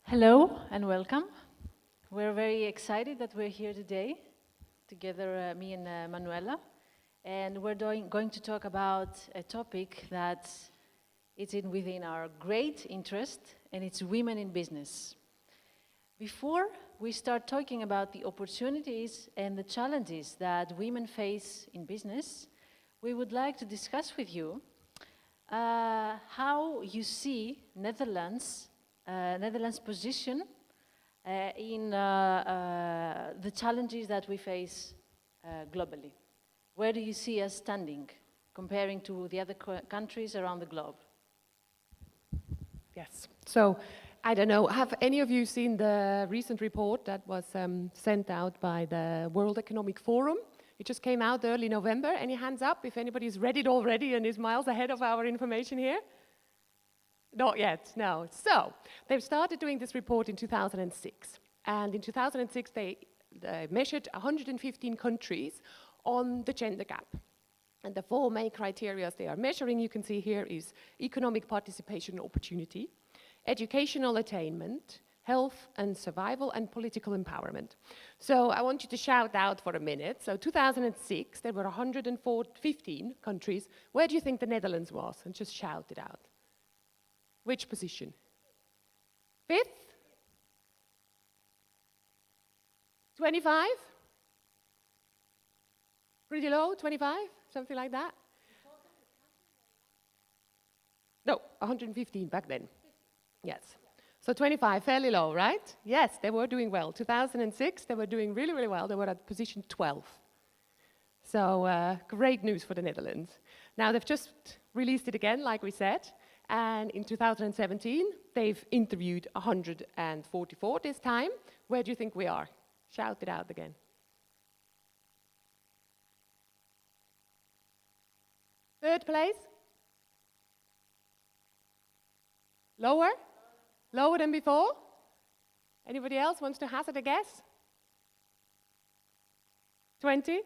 Hello and welcome. We're very excited that we're here today, together me and Manuela, and we're going to talk about a topic that is within our great interest, and it's women in business. Before we start talking about the opportunities and the challenges that women face in business, we would like to discuss with you how you see Netherlands' position in the challenges that we face globally. Where do you see us standing comparing to the other countries around the globe? Yes. So, I don't know, have any of you seen the recent report that was sent out by the World Economic Forum? It just came out early November. Any hands up if anybody's read it already and is miles ahead of our information here? Not yet, no. So, they've started doing this report in 2006. And in 2006, they measured 115 countries on the gender gap. And the four main criteria they are measuring, you can see here, is economic participation and opportunity, educational attainment, health and survival, and political empowerment. So I want you to shout out for a minute. So 2006, there were 115 countries. Where do you think the Netherlands was? And just shout it out. Which position? Fifth? 25? Pretty low, 25? Something like that? No, 115 back then. Yes. So 25, fairly low, right? Yes, they were doing well. 2006, they were doing really, really well. They were at position 12. So great news for the Netherlands. Now they've just released it again, like we said. And in 2017, they've interviewed 144 this time. Where do you think we are? Shout it out again. Third place? Lower? Lower than before? Anybody else wants to hazard a guess? 20?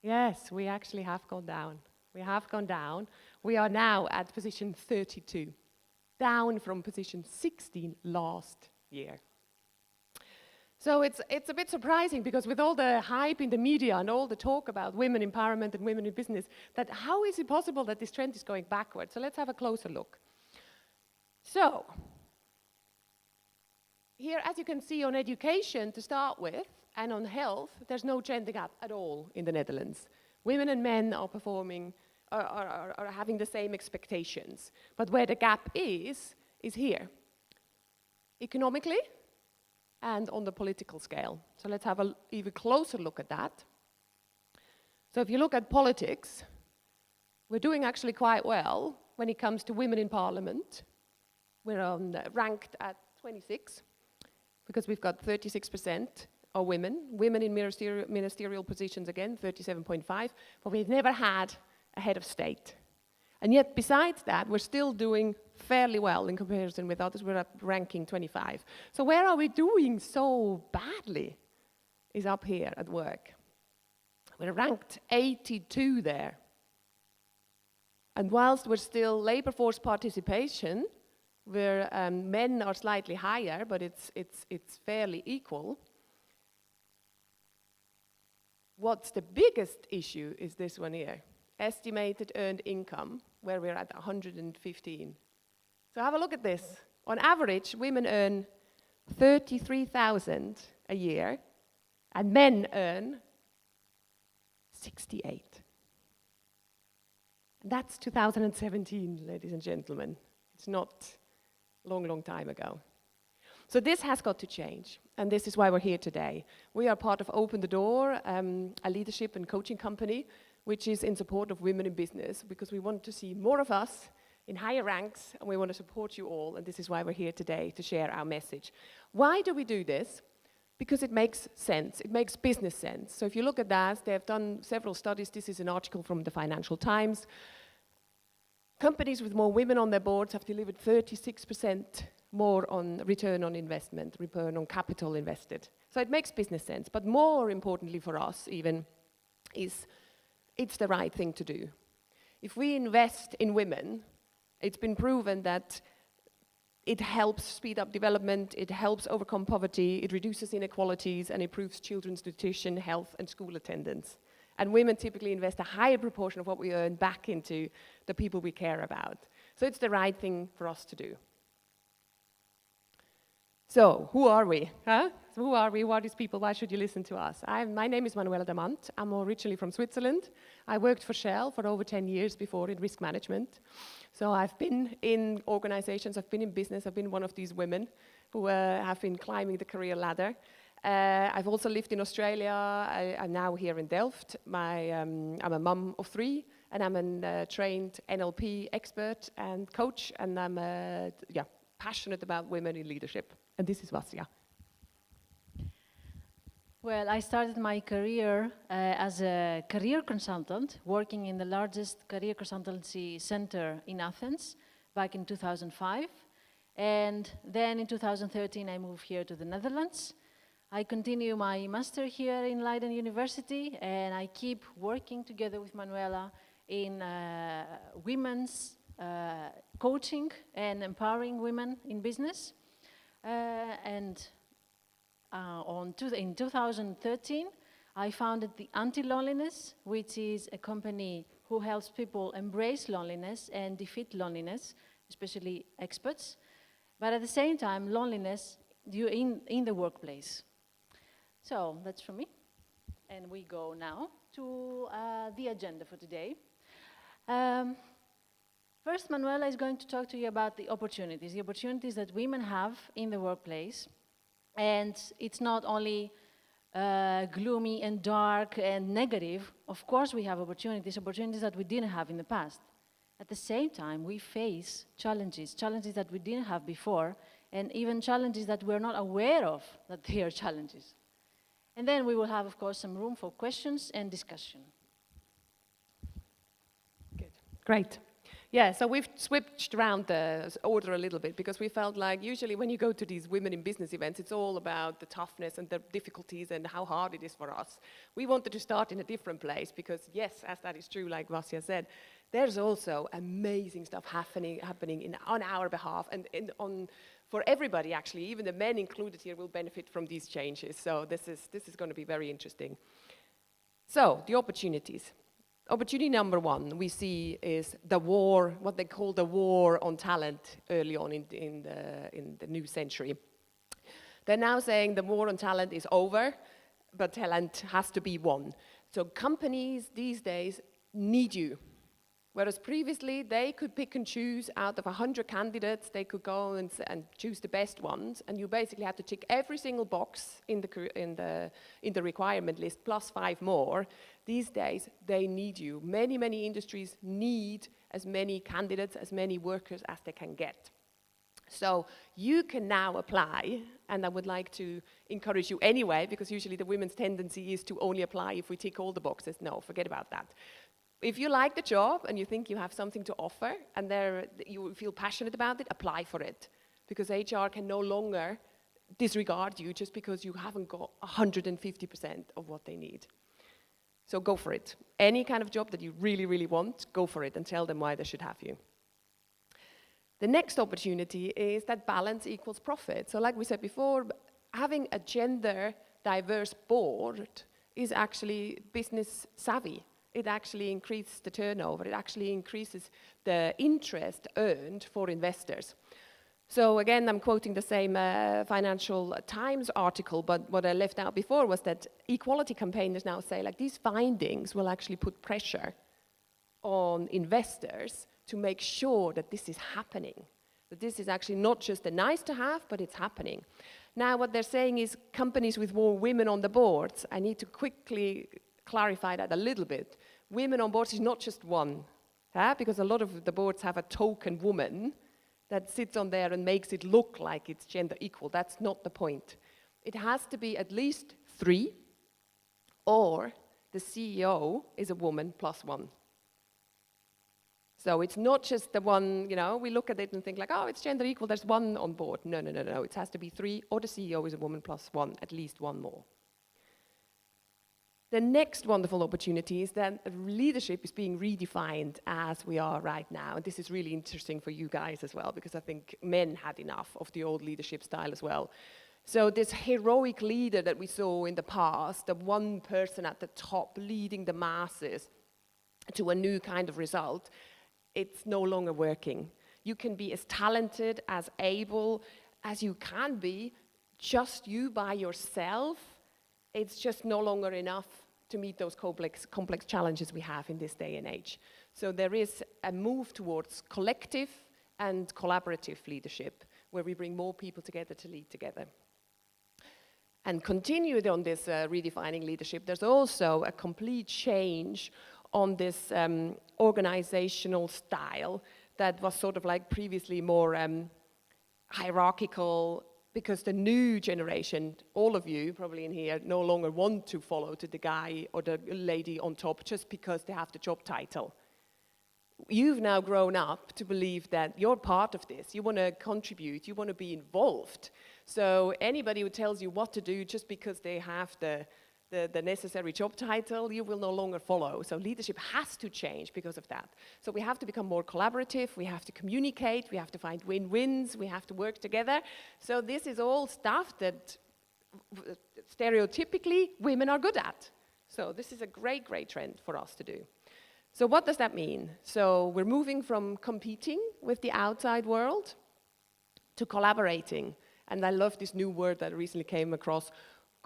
Yes, we actually have gone down. We have gone down. We are now at position 32, down from position 16 last year. So it's a bit surprising because with all the hype in the media and all the talk about women empowerment and women in business, that how is it possible that this trend is going backwards? So let's have a closer look. So, here, as you can see, on education to start with, and on health, there's no gender gap at all in the Netherlands. Women and men are performing, are having the same expectations. But where the gap is here. Economically, and on the political scale. So let's have an even closer look at that. So if you look at politics, we're doing actually quite well when it comes to women in parliament. We're ranked at 26, because we've got 36% are women. Women in ministerial positions, again, 37.5, but we've never had a head of state. And yet, besides that, we're still doing fairly well in comparison with others. We're at ranking 25. So where are we doing so badly is up here at work. We're ranked 82 there. And whilst we're still labor force participation, where men are slightly higher, but it's fairly equal. What's the biggest issue is this one here, estimated earned income, where we're at 115. So have a look at this. On average, women earn 33,000 a year, and men earn 68. And that's 2017, ladies and gentlemen. It's not long time ago. So this has got to change, and this is why we're here today. We are part of Open the Door, a leadership and coaching company, which is in support of women in business, because we want to see more of us in higher ranks, and we want to support you all, and this is why we're here today, to share our message. Why do we do this? Because it makes sense. It makes business sense. So if you look at that, they have done several studies. This is an article from the Financial Times. Companies with more women on their boards have delivered 36% more on return on investment, return on capital invested. So it makes business sense. But more importantly for us even, is it's the right thing to do. If we invest in women, it's been proven that It helps speed up development, it helps overcome poverty, it reduces inequalities, and improves children's nutrition, health, and school attendance. And women typically invest a higher proportion of what we earn back into the people we care about. So it's the right thing for us to do. So, who are we? Huh? So who are we? What are these people? Why should you listen to us? My name is Manuela Damant. I'm originally from Switzerland. I worked for Shell for over 10 years before in risk management. So I've been in organizations, I've been in business, I've been one of these women who have been climbing the career ladder. I've also lived in Australia. I'm now here in Delft. I'm a mum of 3, and I'm a trained NLP expert and coach, and I'm passionate about women in leadership. And this is Vassia. Well, I started my career as a career consultant, working in the largest career consultancy center in Athens back in 2005. And then in 2013, I moved here to the Netherlands. I continue my master here in Leiden University, and I keep working together with Manuela in women's coaching and empowering women in business. In 2013, I founded the Anti-Loneliness, which is a company who helps people embrace loneliness and defeat loneliness, especially experts, but at the same time, loneliness in the workplace. So that's for me, and we go now to the agenda for today. First, Manuela is going to talk to you about the opportunities that women have in the workplace. And it's not only gloomy and dark and negative. Of course we have opportunities that we didn't have in the past. At the same time, we face challenges that we didn't have before, and even challenges that we're not aware of that they are challenges. And then we will have, of course, some room for questions and discussion. Good. Great. Yeah, so we've switched around the order a little bit because we felt like usually when you go to these women in business events, it's all about the toughness and the difficulties and how hard it is for us. We wanted to start in a different place because, yes, as that is true, like Vassia said, there's also amazing stuff happening on our behalf and for everybody, actually. Even the men included here will benefit from these changes. So this is going to be very interesting. So, the opportunities. Opportunity number 1 we see is the war, what they call the war on talent early on in the new century. They're now saying the war on talent is over, but talent has to be won. So companies these days need you. Whereas previously they could pick and choose out of 100 candidates, they could go and choose the best ones, and you basically had to tick every single box in the requirement list plus 5 more. These days they need you. Many industries need as many candidates, as many workers as they can get. So you can now apply, and I would like to encourage you anyway, because usually the women's tendency is to only apply if we tick all the boxes. No, forget about that. If you like the job and you think you have something to offer and you feel passionate about it, apply for it. Because HR can no longer disregard you just because you haven't got 150% of what they need. So go for it. Any kind of job that you really want, go for it and tell them why they should have you. The next opportunity is that balance equals profit. So like we said before, having a gender diverse board is actually business savvy. It actually increases the turnover. It actually increases the interest earned for investors. So again, I'm quoting the same Financial Times article, but what I left out before was that equality campaigners now say, like, these findings will actually put pressure on investors to make sure that this is happening. That this is actually not just a nice to have, but it's happening. Now, what they're saying is companies with more women on the boards, I need to quickly clarify that a little bit. Women on boards is not just one, because a lot of the boards have a token woman that sits on there and makes it look like it's gender equal. That's not the point. It has to be at least 3, or the CEO is a woman plus 1. So it's not just the one, we look at it and think like, oh, it's gender equal, there's 1 on board. No. It has to be 3, or the CEO is a woman plus 1, at least 1 more. The next wonderful opportunity is that leadership is being redefined as we are right now. And this is really interesting for you guys as well, because I think men had enough of the old leadership style as well. So this heroic leader that we saw in the past, the one person at the top leading the masses to a new kind of result, it's no longer working. You can be as talented, as able as you can be, just you by yourself. It's just no longer enough to meet those complex challenges we have in this day and age. So there is a move towards collective and collaborative leadership, where we bring more people together to lead together. And continued on this redefining leadership, there's also a complete change on this organizational style that was sort of like previously more hierarchical, because the new generation, all of you probably in here, no longer want to follow to the guy or the lady on top just because they have the job title. You've now grown up to believe that you're part of this. You want to contribute. You want to be involved. So anybody who tells you what to do just because they have the necessary job title, you will no longer follow. So leadership has to change because of that. So we have to become more collaborative, we have to communicate, we have to find win-wins, we have to work together. So this is all stuff that stereotypically women are good at. So this is a great, great trend for us to do. So what does that mean? So we're moving from competing with the outside world to collaborating. And I love this new word that I recently came across,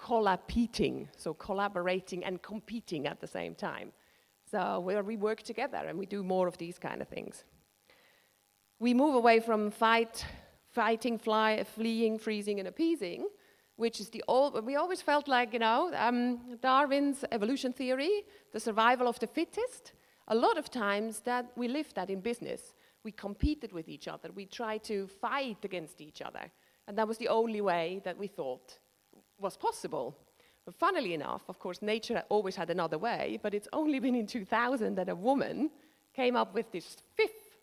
collapeating, so collaborating and competing at the same time. So where we work together and we do more of these kind of things. We move away from fighting, fleeing, freezing, and appeasing, which is we always felt like, you know, Darwin's evolution theory, the survival of the fittest. A lot of times that we lived that in business. We competed with each other. We tried to fight against each other. And that was the only way that we thought was possible. But funnily enough, of course, nature always had another way, but it's only been in 2000 that a woman came up with this fifth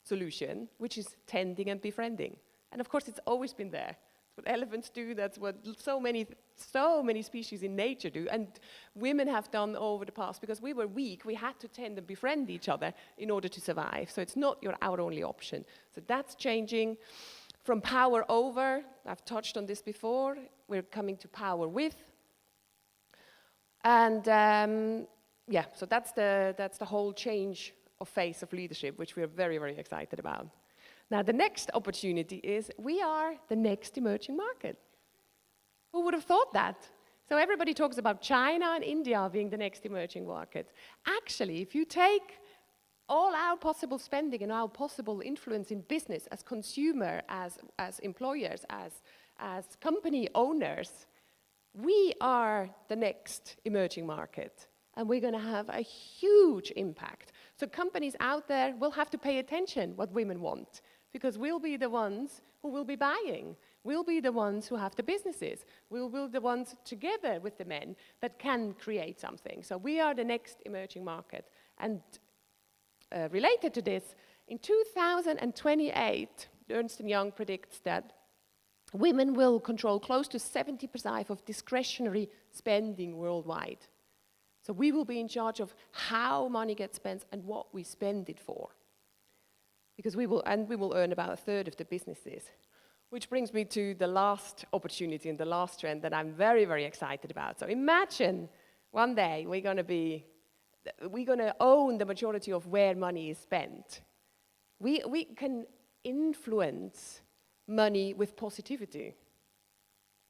solution, which is tending and befriending. And of course, it's always been there. It's what elephants do, that's what so many species in nature do, and women have done over the past. Because we were weak, we had to tend and befriend each other in order to survive. So it's not our only option. So that's changing. From power over, I've touched on this before, we're coming to power with. And yeah, so that's the whole change of face of leadership, which we're very, very excited about. Now, the next opportunity is we are the next emerging market. Who would have thought that? So everybody talks about China and India being the next emerging market. Actually, if you take all our possible spending and our possible influence in business as consumer, as employers, as company owners, we are the next emerging market. And we're going to have a huge impact. So companies out there will have to pay attention what women want, because we'll be the ones who will be buying. We'll be the ones who have the businesses. We'll be the ones together with the men that can create something. So we are the next emerging market. And related to this, in 2028, Ernst & Young predicts that women will control close to 70% of discretionary spending worldwide. So we will be in charge of how money gets spent and what we spend it for. Because we will earn about a third of the businesses. Which brings me to the last opportunity and the last trend that I'm very, very excited about. So imagine one day we're going to own the majority of where money is spent. We can influence money with positivity.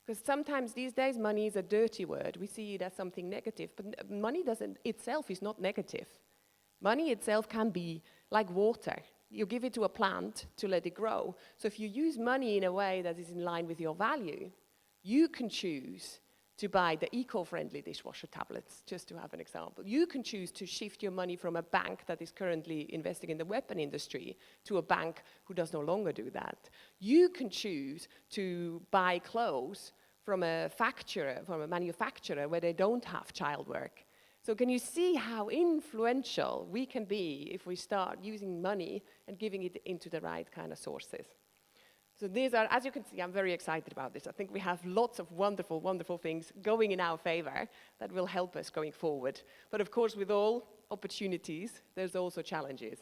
Because sometimes these days money is a dirty word. We see it as something negative, but money itself is not negative. Money itself can be like water. You give it to a plant to let it grow. So if you use money in a way that is in line with your value, you can choose to buy the eco-friendly dishwasher tablets, just to have an example. You can choose to shift your money from a bank that is currently investing in the weapon industry to a bank who does no longer do that. You can choose to buy clothes from a manufacturer where they don't have child work. So can you see how influential we can be if we start using money and giving it into the right kind of sources? So these are, as you can see, I'm very excited about this. I think we have lots of wonderful, wonderful things going in our favor that will help us going forward. But of course, with all opportunities, there's also challenges.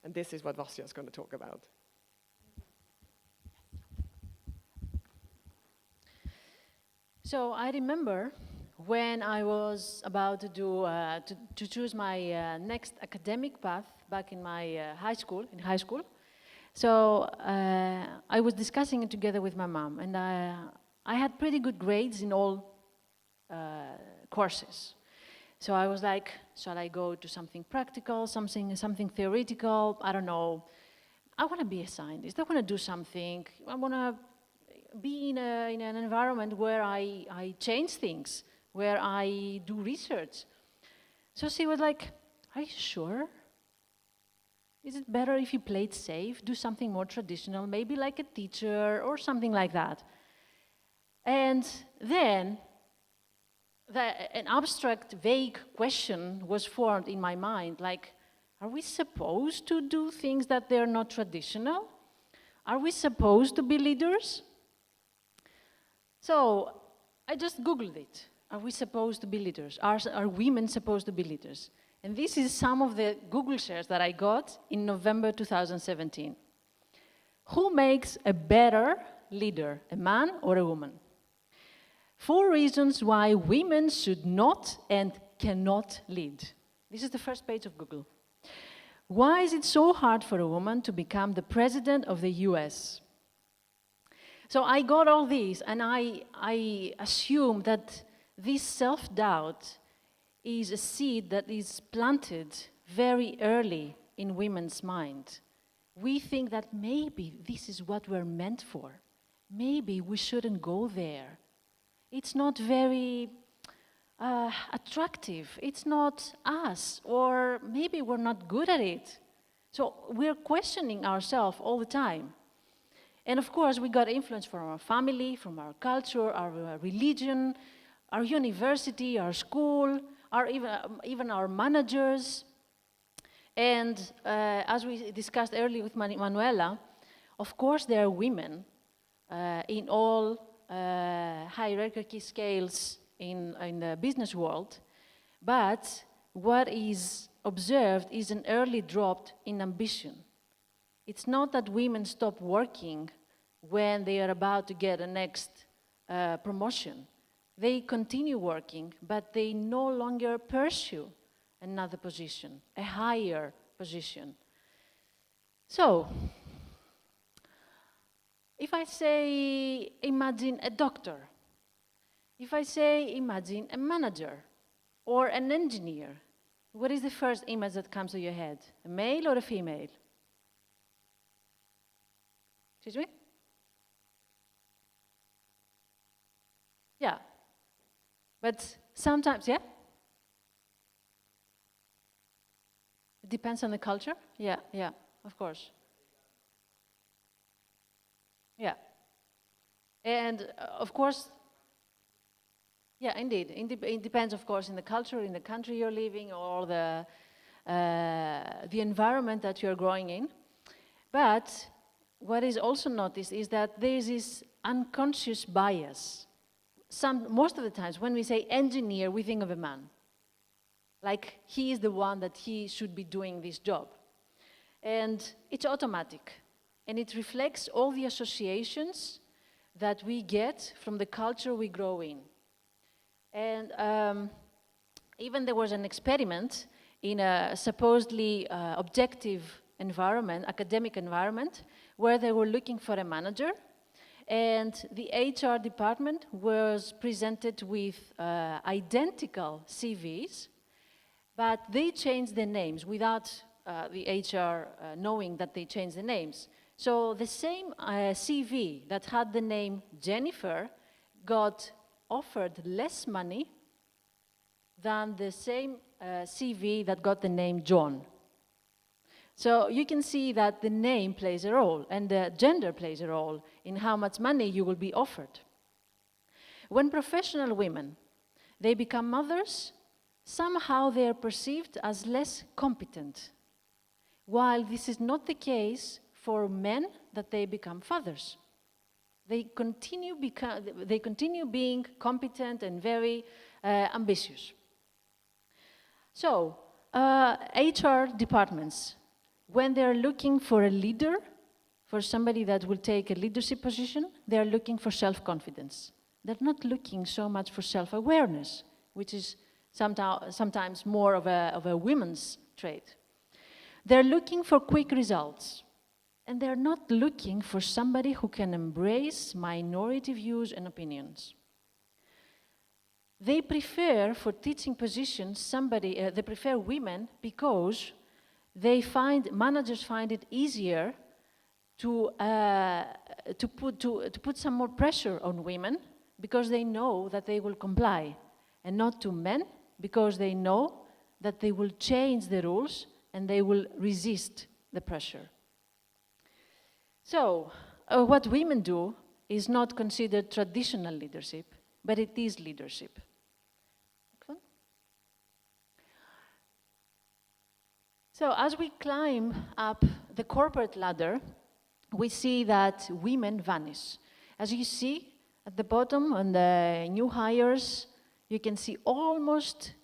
And this is what Vassia is going to talk about. So I remember when I was about to do to choose my next academic path back in my high school. So I was discussing it together with my mom, and I had pretty good grades in all courses. So I was like, shall I go to something practical, something theoretical? I don't know. I want to be a scientist. I want to do something. I want to be in an environment where I change things, where I do research. So she was like, are you sure? Is it better if you play it safe, do something more traditional, maybe like a teacher or something like that? And then an abstract, vague question was formed in my mind, like, are we supposed to do things that they're not traditional? Are we supposed to be leaders? So I just Googled it. Are we supposed to be leaders? Are women supposed to be leaders? And this is some of the Google shares that I got in November 2017. Who makes a better leader, a man or a woman? 4 reasons why women should not and cannot lead. This is the first page of Google. Why is it so hard for a woman to become the president of the US? So I got all these, and I assume that this self-doubt is a seed that is planted very early in women's mind. We think that maybe this is what we're meant for. Maybe we shouldn't go there. It's not very attractive. It's not us, or maybe we're not good at it. So we're questioning ourselves all the time. And of course, we got influence from our family, from our culture, our religion, our university, our school, even our managers. And as we discussed earlier with Manuela, of course there are women in all hierarchy scales in the business world, but what is observed is an early drop in ambition. It's not that women stop working when they are about to get a next promotion. They continue working, but they no longer pursue another position, a higher position. So, if I say, imagine a doctor, if I say, imagine a manager or an engineer, what is the first image that comes to your head? A male or a female? Excuse me? Yeah. But sometimes, yeah? It depends on the culture? Yeah, of course. Yeah. And of course, yeah, indeed. It depends, of course, in the culture, in the country you're living, or the environment that you're growing in. But what is also noticed is that there is this unconscious bias. Most of the times, when we say engineer, we think of a man. Like he is the one that he should be doing this job. And it's automatic. And it reflects all the associations that we get from the culture we grow in. And even there was an experiment in a supposedly objective environment, academic environment, where they were looking for a manager. And the HR department was presented with identical CVs, but they changed the names without the HR knowing that they changed the names. So the same CV that had the name Jennifer got offered less money than the same CV that got the name John. So you can see that the name plays a role, and the gender plays a role in how much money you will be offered. When professional women, they become mothers, somehow they are perceived as less competent, while this is not the case for men that they become fathers. They continue being competent and very ambitious. So, HR departments, when they're looking for a leader, for somebody that will take a leadership position, they're looking for self-confidence. They're not looking so much for self-awareness, which is sometimes more of a women's trait. They're looking for quick results. And they're not looking for somebody who can embrace minority views and opinions. They prefer, for teaching positions, they prefer women because managers find it easier to put some more pressure on women because they know that they will comply, and not to men because they know that they will change the rules and they will resist the pressure. So, what women do is not considered traditional leadership, but it is leadership. So, as we climb up the corporate ladder, we see that women vanish. As you see at the bottom on the new hires, you can see almost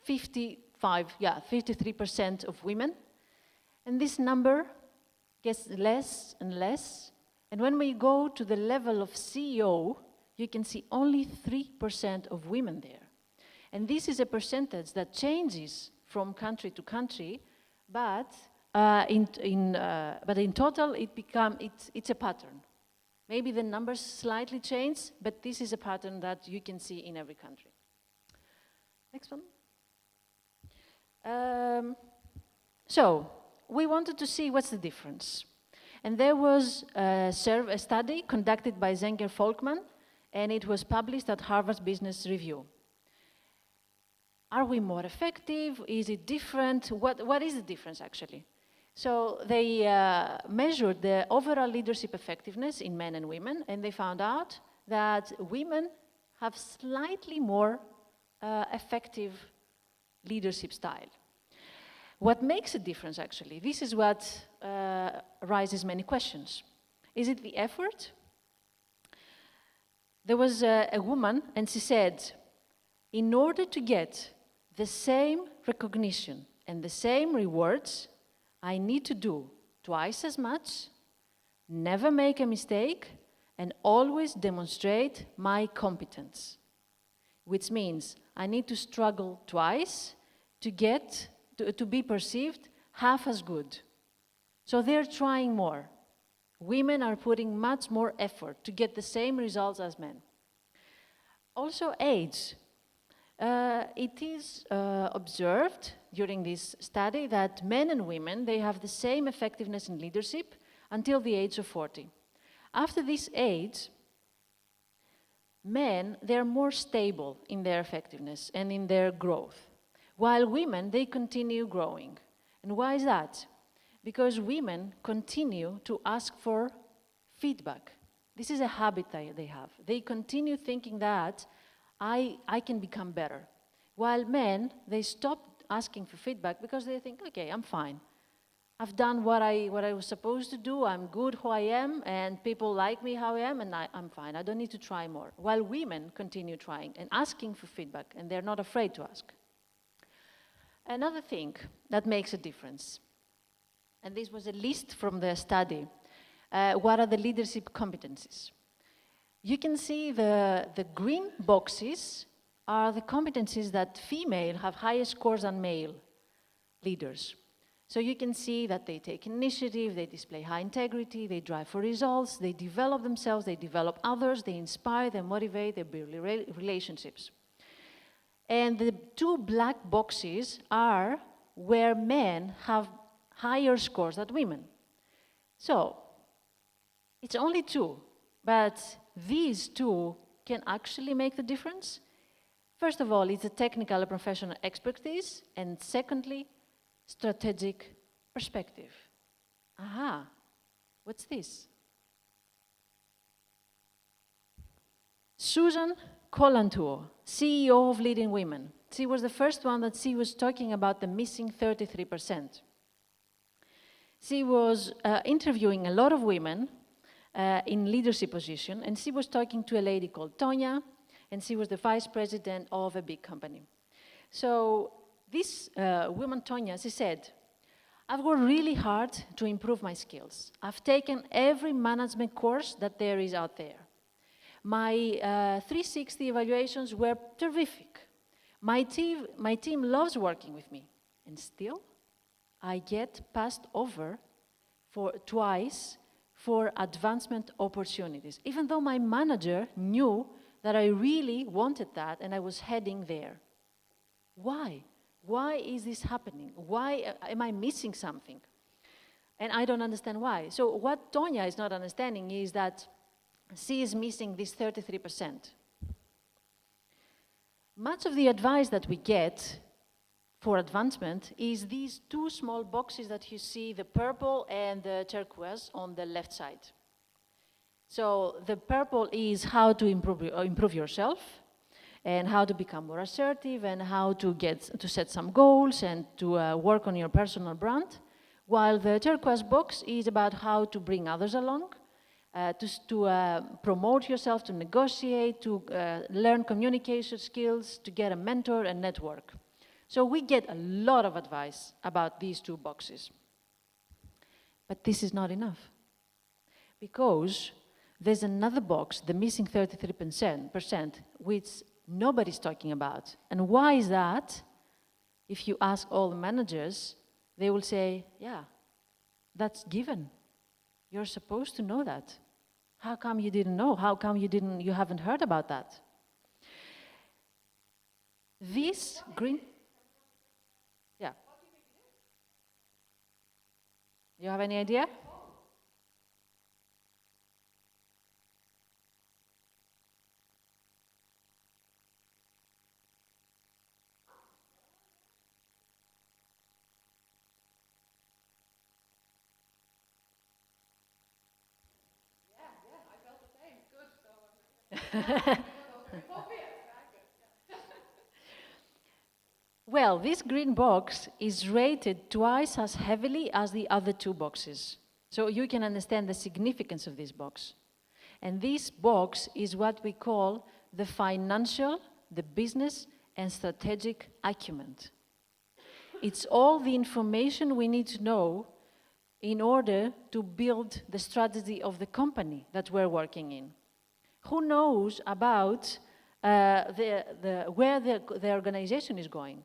53% of women. And this number gets less and less. And when we go to the level of CEO, you can see only 3% of women there. And this is a percentage that changes from country to country, but in total, it's a pattern. Maybe the numbers slightly change, but this is a pattern that you can see in every country. Next one. So, we wanted to see what's the difference. And there was a study conducted by Zenger-Folkman, and it was published at Harvard Business Review. Are we more effective? Is it different? What is the difference, actually? So they measured the overall leadership effectiveness in men and women, and they found out that women have slightly more effective leadership style. What makes a difference, actually? This is what raises many questions. Is it the effort? There was a woman, and she said, in order to get the same recognition and the same rewards, I need to do twice as much, never make a mistake, and always demonstrate my competence. Which means I need to struggle twice to be perceived half as good. So they're trying more. Women are putting much more effort to get the same results as men. Also age. It is observed during this study that men and women, they have the same effectiveness in leadership until the age of 40. After this age, men, they're more stable in their effectiveness and in their growth, while women, they continue growing. And why is that? Because women continue to ask for feedback. This is a habit they have. They continue thinking that I can become better. While men, they stop asking for feedback because they think, okay, I'm fine. I've done what I was supposed to do, I'm good who I am, and people like me how I am, and I'm fine. I don't need to try more. While women continue trying and asking for feedback, and they're not afraid to ask. Another thing that makes a difference, and this was a list from the study, what are the leadership competencies? You can see the green boxes are the competencies that female have higher scores than male leaders. So you can see that they take initiative, they display high integrity, they drive for results, they develop themselves, they develop others, they inspire, they motivate, they build relationships. And the two black boxes are where men have higher scores than women. So, it's only two, but these two can actually make the difference. First of all, it's a technical and professional expertise, and secondly, strategic perspective. Aha, what's this? Susan Colantuo, CEO of Leading Women. She was the first one that she was talking about the missing 33%. She was interviewing a lot of women in leadership position, and she was talking to a lady called Tonya, and she was the vice president of a big company. So this woman, Tonya, she said, I've worked really hard to improve my skills. I've taken every management course that there is out there. My 360 evaluations were terrific. My team loves working with me. And still, I get passed over twice for advancement opportunities, even though my manager knew that I really wanted that and I was heading there. Why? Why is this happening? Why am I missing something? And I don't understand why. So what Tonya is not understanding is that she is missing this 33%. Much of the advice that we get for advancement is these two small boxes that you see, the purple and the turquoise on the left side. So the purple is how to improve yourself and how to become more assertive and how to set some goals and to work on your personal brand, while the turquoise box is about how to bring others along, to promote yourself, to negotiate, to learn communication skills, to get a mentor and network. So we get a lot of advice about these two boxes. But this is not enough, because there's another box, the missing 33%, which nobody's talking about. And why is that? If you ask all the managers, they will say, yeah, that's given. You're supposed to know that. How come you didn't know? How come you haven't heard about that? This green... Yeah. You have any idea? Well, this green box is rated twice as heavily as the other two boxes. So you can understand the significance of this box. And this box is what we call the financial, the business, and strategic acumen. It's all the information we need to know in order to build the strategy of the company that we're working in. Who knows about where the organization is going?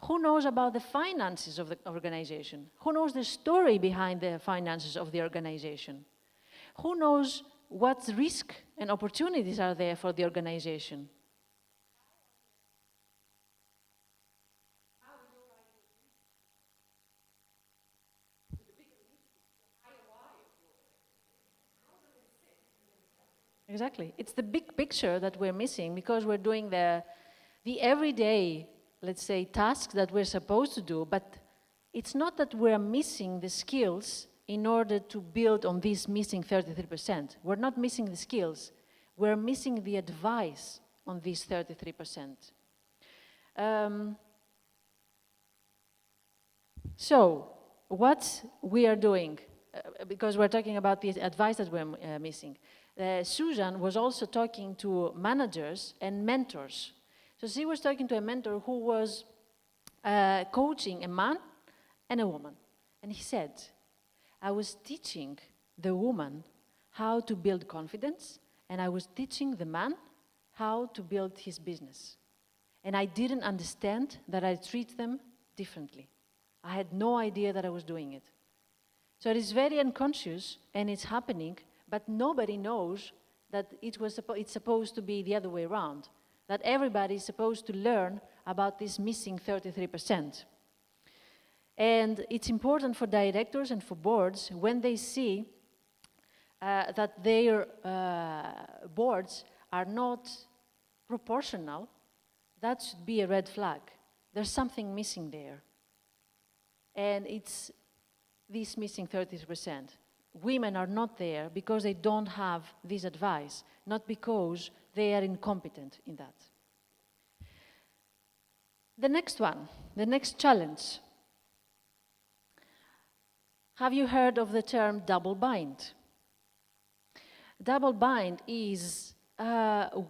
Who knows about the finances of the organization? Who knows the story behind the finances of the organization? Who knows what risk and opportunities are there for the organization? Exactly. It's the big picture that we're missing because we're doing the everyday, let's say, tasks that we're supposed to do, but it's not that we're missing the skills in order to build on this missing 33%. We're not missing the skills. We're missing the advice on these 33%. So, what we are doing, because we're talking about the advice that we're missing, Susan was also talking to managers and mentors. So she was talking to a mentor who was coaching a man and a woman. And he said, I was teaching the woman how to build confidence, and I was teaching the man how to build his business. And I didn't understand that I treat them differently. I had no idea that I was doing it. So it is very unconscious, and it's happening, but nobody knows that it's supposed to be the other way around, that everybody is supposed to learn about this missing 33%. And it's important for directors and for boards when they see that their boards are not proportional. That should be a red flag. There's something missing there. And it's this missing 33%. Women are not there because they don't have this advice, not because they are incompetent in that. The next one, the next challenge. Have you heard of the term double bind? Double bind is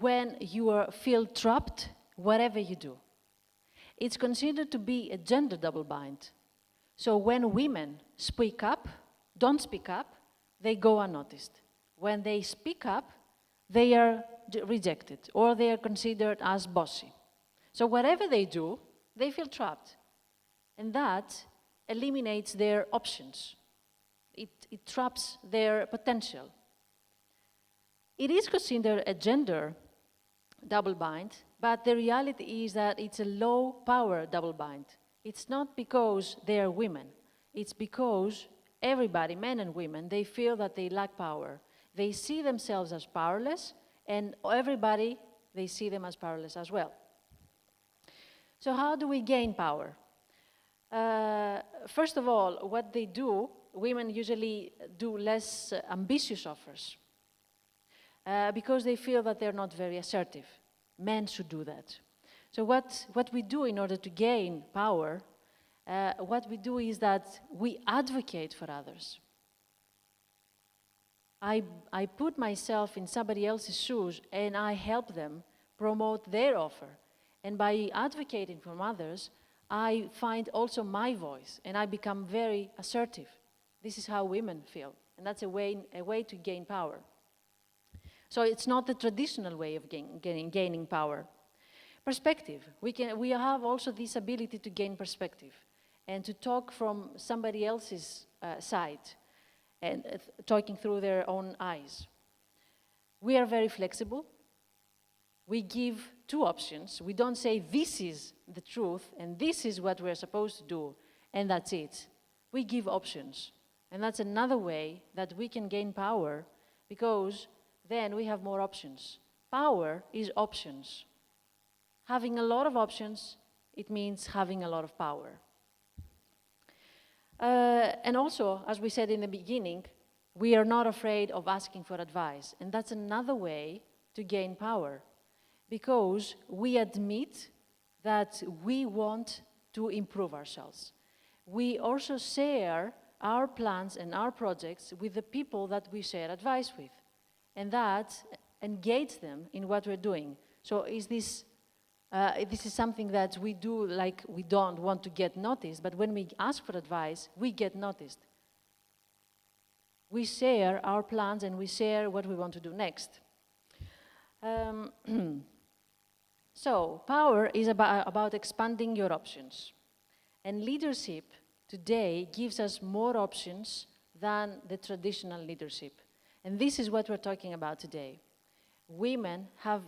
when you feel trapped whatever you do. It's considered to be a gender double bind. So when women speak up, don't speak up, they go unnoticed. When they speak up, they are rejected or they are considered as bossy. So whatever they do, they feel trapped. And that eliminates their options. It traps their potential. It is considered a gender double bind, but the reality is that it's a low power double bind. It's not because they are women. It's because everybody, men and women, they feel that they lack power. They see themselves as powerless, and everybody, they see them as powerless as well. So how do we gain power? First of all, what they do, women usually do less ambitious offers because they feel that they're not very assertive. Men should do that. So what we do in order to gain power, what we do is that we advocate for others. I put myself in somebody else's shoes and I help them promote their offer. And by advocating for others, I find also my voice and I become very assertive. This is how women feel, and that's a way to gain power. So it's not the traditional way of gaining power. Perspective. We have also this ability to gain perspective and to talk from somebody else's side and talking through their own eyes. We are very flexible. We give two options. We don't say this is the truth and this is what we're supposed to do and that's it. We give options. And that's another way that we can gain power because then we have more options. Power is options. Having a lot of options, it means having a lot of power. And also, as we said in the beginning, we are not afraid of asking for advice. And that's another way to gain power because we admit that we want to improve ourselves. We also share our plans and our projects with the people that we share advice with. And that engages them in what we're doing. So this is something that we do like we don't want to get noticed, but when we ask for advice, we get noticed. We share our plans and we share what we want to do next. So power is about expanding your options. And leadership today gives us more options than the traditional leadership. And this is what we're talking about today. Women have,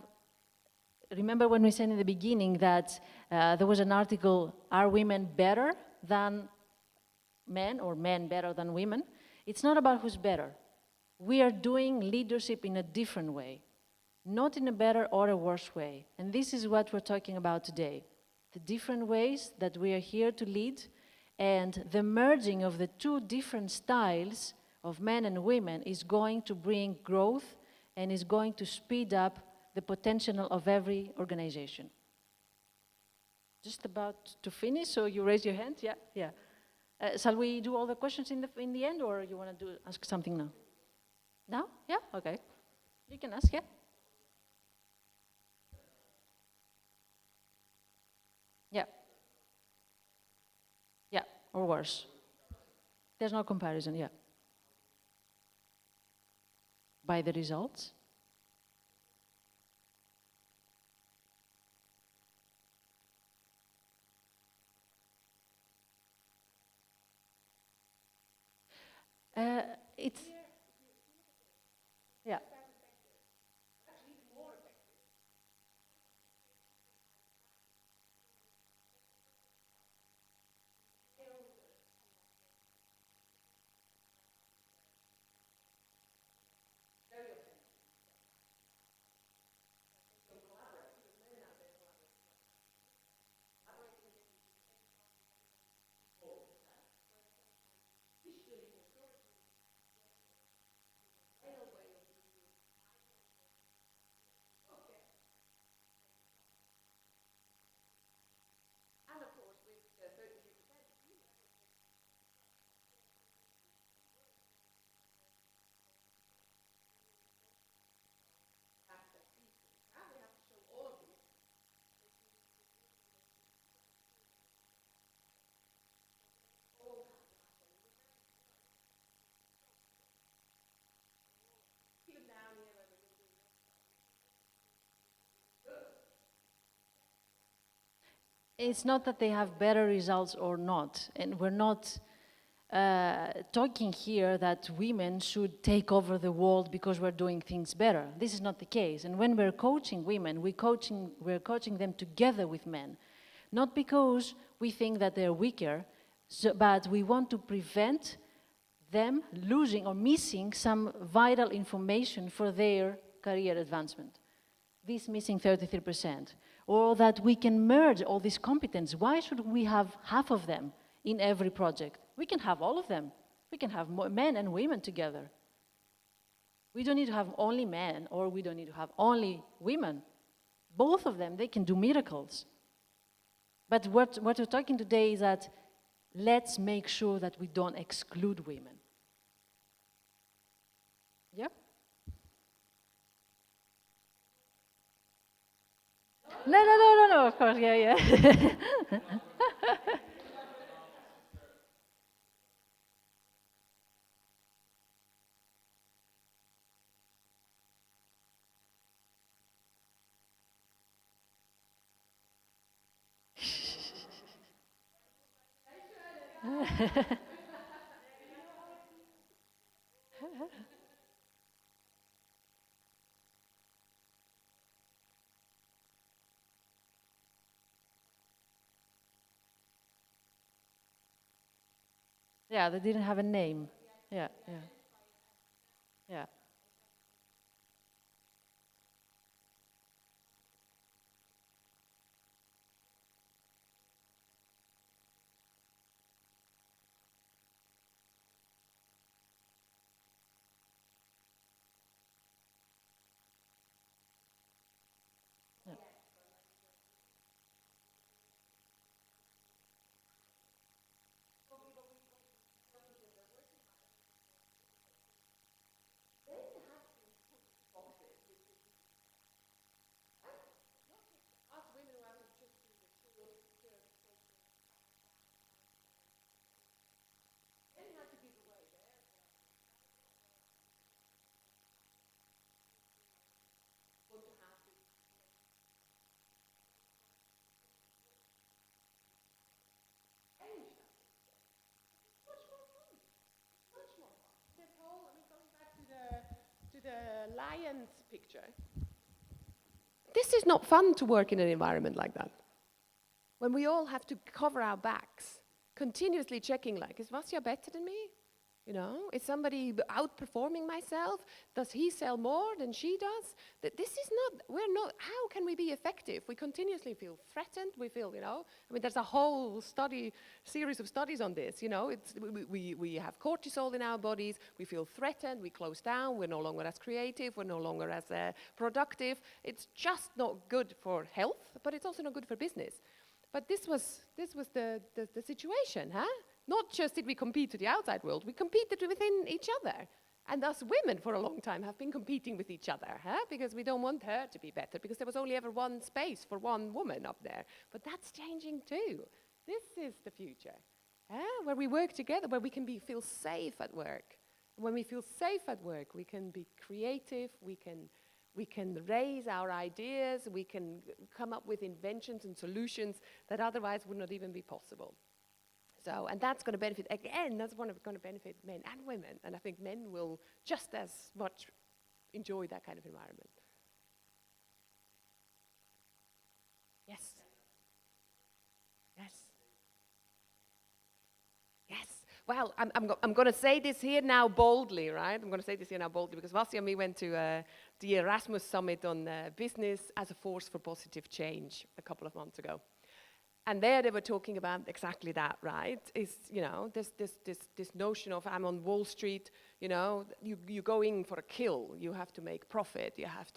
remember when we said in the beginning that there was an article, are women better than men or men better than women? It's not about who's better. We are doing leadership in a different way, not in a better or a worse way. And this is what we're talking about today. The different ways that we are here to lead and the merging of the two different styles of men and women is going to bring growth and is going to speed up the potential of every organization. Just about to finish, so you raise your hand? Yeah, yeah. Shall we do all the questions in the end, or you want to ask something now? Now? Yeah? Okay. You can ask, yeah? Yeah. Yeah, or worse. There's no comparison, yeah. By the results? It's, yeah. it's not that they have better results or not, and we're not talking here that women should take over the world because we're doing things better. This is not the case. And when we're coaching women, we're coaching them together with men, not because we think that they're weaker, but we want to prevent them losing or missing some vital information for their career advancement. This missing 33%. Or that we can merge all these competence. Why should we have half of them in every project? We can have all of them. We can have men and women together. We don't need to have only men, or we don't need to have only women. Both of them, they can do miracles. But what we're talking today is that let's make sure that we don't exclude women. Yep. No, of course, yeah. Yeah, they didn't have a name. Yeah. The lion's picture. This is not fun to work in an environment like that. When we all have to cover our backs, continuously checking like, is Vassia better than me? You know, is somebody outperforming myself? Does he sell more than she does? This is not, how can we be effective? We continuously feel threatened, we feel, I mean, there's a whole series of studies on this, we have cortisol in our bodies, we feel threatened, we close down, we're no longer as creative, we're no longer as productive. It's just not good for health, but it's also not good for business. But this was the situation, huh? Not just did we compete to the outside world, we competed within each other. And us women for a long time have been competing with each other, huh? Because we don't want her to be better, because there was only ever one space for one woman up there. But that's changing too. This is the future, huh? Where we work together, where we can feel safe at work. When we feel safe at work, we can be creative, we can raise our ideas, we can come up with inventions and solutions that otherwise would not even be possible. So, and that's going to benefit, again, that's going to benefit men and women. And I think men will just as much enjoy that kind of environment. Yes. Yes. Yes. Well, I'm going to say this here now boldly, right? I'm going to say this here now boldly because Vassia and me went to the Erasmus Summit on business as a force for positive change a couple of months ago. And there they were talking about exactly that, right? Is, this notion of I'm on Wall Street, you go in for a kill, you have to make profit, you have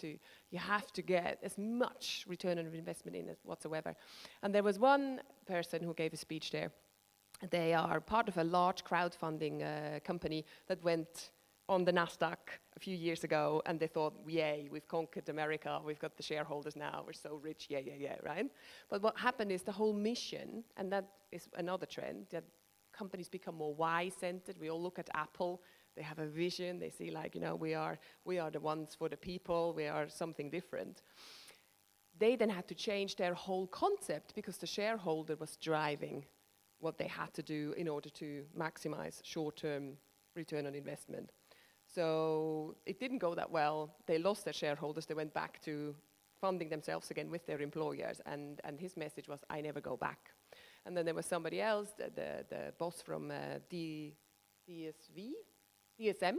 to get as much return on investment in as whatsoever. And there was one person who gave a speech there. They are part of a large crowdfunding company that went on the NASDAQ a few years ago, and they thought, yay, we've conquered America, we've got the shareholders now, we're so rich, yeah, right? But what happened is the whole mission, and that is another trend, that companies become more why-centered. We all look at Apple, they have a vision, they see like, we are the ones for the people, we are something different. they then had to change their whole concept because the shareholder was driving what they had to do in order to maximize short-term return on investment. So it didn't go that well. They lost their shareholders. They went back to funding themselves again with their employers. And his message was, I never go back. And then there was somebody else, the boss from DSM,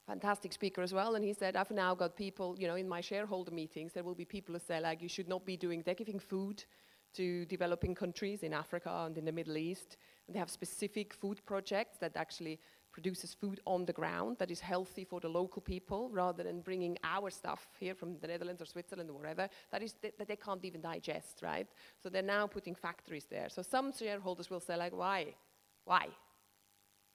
fantastic speaker as well. And he said, I've now got people, you know, in my shareholder meetings, there will be people who say, like, you should not be doing, they're giving food to developing countries in Africa and in the Middle East. And they have specific food projects that actually produces food on the ground that is healthy for the local people rather than bringing our stuff here from the Netherlands or Switzerland or wherever that they can't even digest, right? So they're now putting factories there. So some shareholders will say, like, why? Why?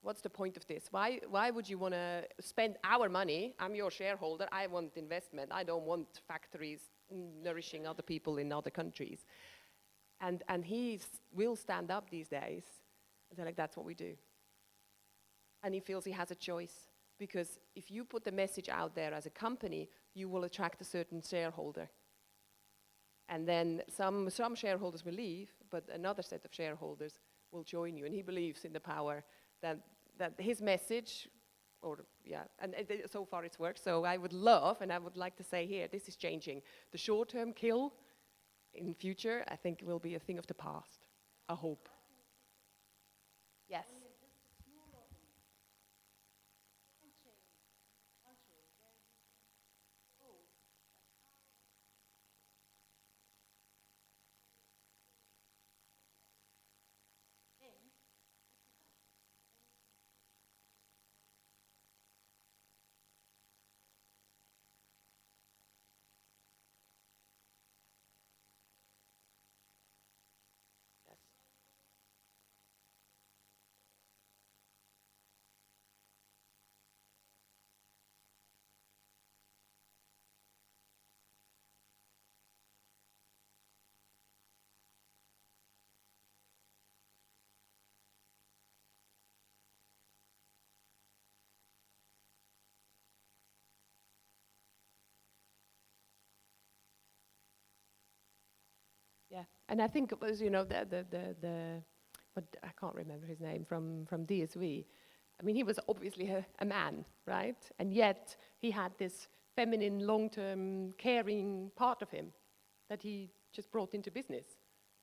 What's the point of this? Why would you want to spend our money? I'm your shareholder. I want investment. I don't want factories nourishing other people in other countries. And he will stand up these days and say, like, that's what we do. And he feels he has a choice, because if you put the message out there as a company, you will attract a certain shareholder. And then some shareholders will leave, but another set of shareholders will join you. And he believes in the power that his message, and so far it's worked. So I would love, and I would like to say here, this is changing. The short-term kill in future, I think, will be a thing of the past. I hope. Yes. Yeah, and I think it was, you know, but I can't remember his name from DSV. I mean, he was obviously a man, right? And yet he had this feminine, long-term, caring part of him that he just brought into business.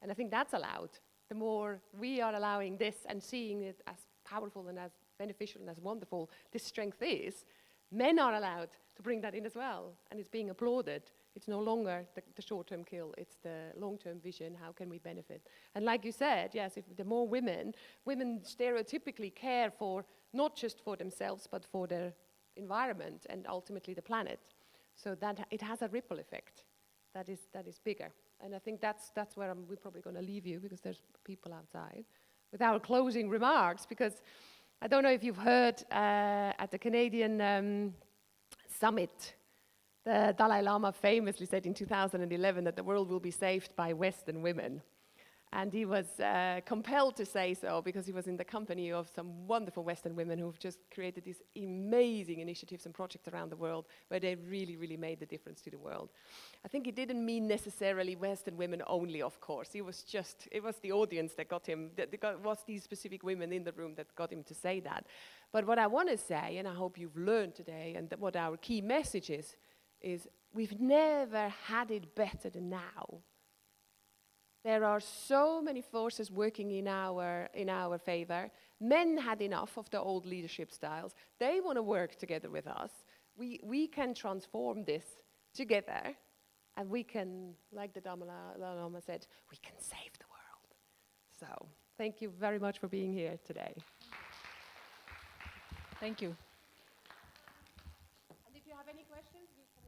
And I think that's allowed. The more we are allowing this and seeing it as powerful and as beneficial and as wonderful this strength is, men are allowed to bring that in as well, and it's being applauded. It's no longer the short-term kill, it's the long-term vision, how can we benefit? And like you said, yes, if the more women stereotypically care for, not just for themselves, but for their environment and ultimately the planet. So that it has a ripple effect that is bigger. And I think that's where we're probably going to leave you, because there's people outside, with our closing remarks, because I don't know if you've heard at the Canadian summit, the Dalai Lama famously said in 2011 that the world will be saved by Western women. And he was compelled to say so because he was in the company of some wonderful Western women who've just created these amazing initiatives and projects around the world where they really, really made the difference to the world. I think he didn't mean necessarily Western women only, of course. It was the audience that got him, was these specific women in the room that got him to say that. But what I want to say, and I hope you've learned today, and what our key message is we've never had it better than now. There are so many forces working in our favor. Men had enough of the old leadership styles. They want to work together with us. We can transform this together, and we can, like the Dalai Lama said, we can save the world. So thank you very much for being here today. Thank you. And if you have any questions, we can